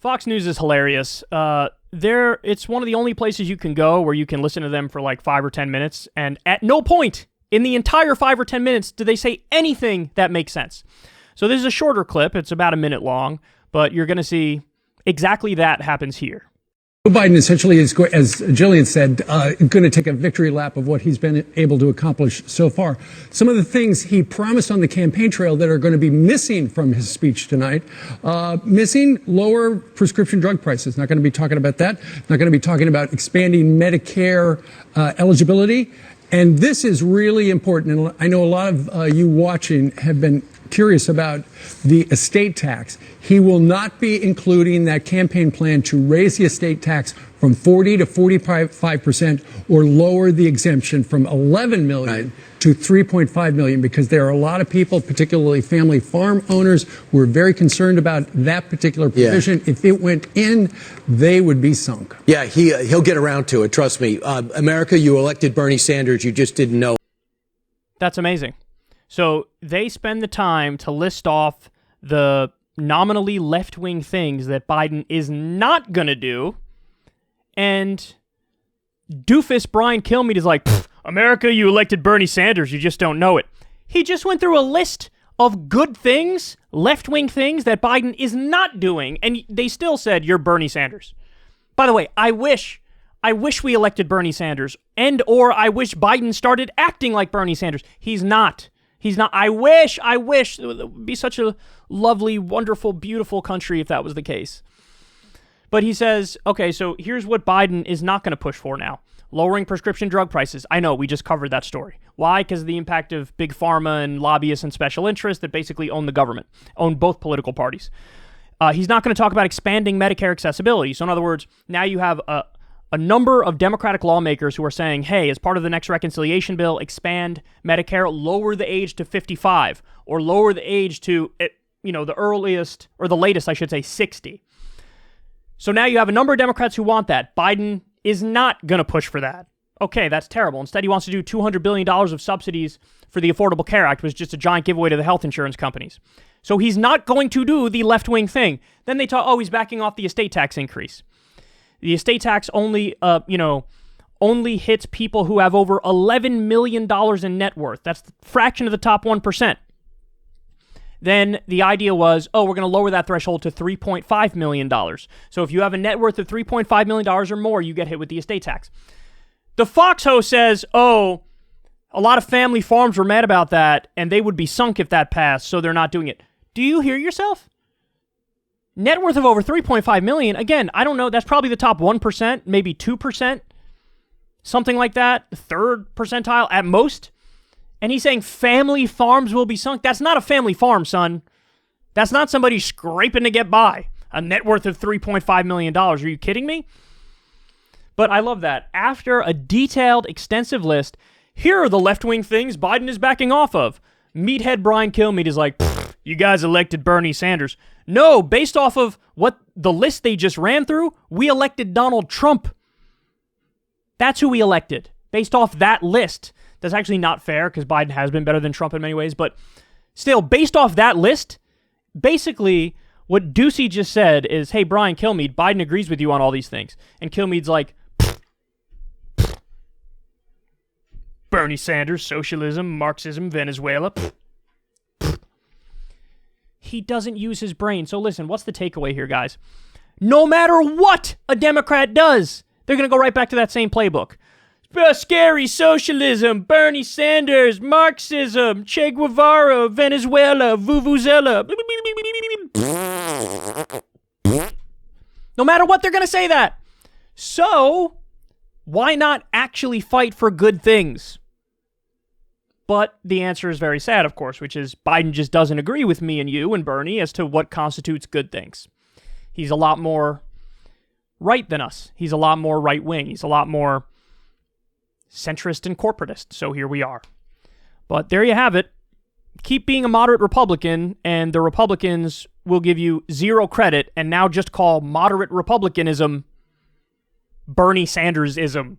Fox News is hilarious. It's one of the only places you can go where you can listen to them for like 5 or 10 minutes, and at no point in the entire 5 or 10 minutes do they say anything that makes sense. So this is a shorter clip. It's about a minute long, but you're going to see exactly that happens here. Joe Biden essentially is, as Jillian said, going to take a victory lap of what he's been able to accomplish so far. Some of the things he promised on the campaign trail that are going to be missing from his speech tonight, missing lower prescription drug prices. Not going to be talking about that. Not going to be talking about expanding Medicare eligibility. And this is really important. And I know a lot of you watching have been curious about the estate tax. He will not be including that campaign plan to raise the estate tax from 40 to 45% or lower the exemption from 11 million to 3.5 million, because there are a lot of people, particularly family farm owners, who are very concerned about that particular provision. Yeah. If it went in, they would be sunk. Yeah, he'll get around to it. Trust me. America, you elected Bernie Sanders. You just didn't know. That's amazing. So they spend the time to list off the nominally left-wing things that Biden is not going to do, and doofus Brian Kilmeade is like, America, you elected Bernie Sanders, you just don't know it. He just went through a list of good things, left-wing things that Biden is not doing, and they still said, you're Bernie Sanders. By the way, I wish we elected Bernie Sanders, or I wish Biden started acting like Bernie Sanders. He's not. He's not. I wish. It would be such a lovely, wonderful, beautiful country if that was the case. But he says, okay, so here's what Biden is not going to push for now. Lowering prescription drug prices. I know, we just covered that story. Why? Because of the impact of big pharma and lobbyists and special interests that basically own the government, own both political parties. He's not going to talk about expanding Medicare accessibility. So in other words, now you have a number of Democratic lawmakers who are saying, hey, as part of the next reconciliation bill, expand Medicare, lower the age to 55, or lower the age to, the earliest, or the latest, I should say, 60. So now you have a number of Democrats who want that. Biden is not going to push for that. Okay, that's terrible. Instead, he wants to do $200 billion of subsidies for the Affordable Care Act, which is just a giant giveaway to the health insurance companies. So he's not going to do the left-wing thing. Then they talk, he's backing off the estate tax increase. The estate tax only hits people who have over $11 million in net worth. That's a fraction of the top 1%. Then the idea was, we're going to lower that threshold to $3.5 million. So if you have a net worth of $3.5 million or more, you get hit with the estate tax. The Fox host says, a lot of family farms were mad about that, and they would be sunk if that passed, so they're not doing it. Do you hear yourself? Net worth of over $3.5 million, again, I don't know, that's probably the top 1%, maybe 2%, something like that, third percentile at most. And he's saying family farms will be sunk. That's not a family farm, son. That's not somebody scraping to get by. A net worth of $3.5 million. Are you kidding me? But I love that. After a detailed, extensive list, here are the left-wing things Biden is backing off of. Meathead Brian Kilmeade is like, you guys elected Bernie Sanders. No, based off of what the list they just ran through, we elected Donald Trump. That's who we elected, based off that list. That's actually not fair, because Biden has been better than Trump in many ways, but still, based off that list, basically, what Ducey just said is, hey, Brian Kilmeade, Biden agrees with you on all these things. And Kilmeade's like, Bernie Sanders, socialism, Marxism, Venezuela. He doesn't use his brain. So listen, what's the takeaway here, guys? No matter what a Democrat does, they're going to go right back to that same playbook. Scary socialism, Bernie Sanders, Marxism, Che Guevara, Venezuela, Vuvuzela. No matter what, they're going to say that. So, why not actually fight for good things? But the answer is very sad, of course, which is Biden just doesn't agree with me and you and Bernie as to what constitutes good things. He's a lot more right than us. He's a lot more right-wing. He's a lot more centrist and corporatist. So here we are. But there you have it. Keep being a moderate Republican, and the Republicans will give you zero credit and now just call moderate Republicanism Bernie Sanders-ism.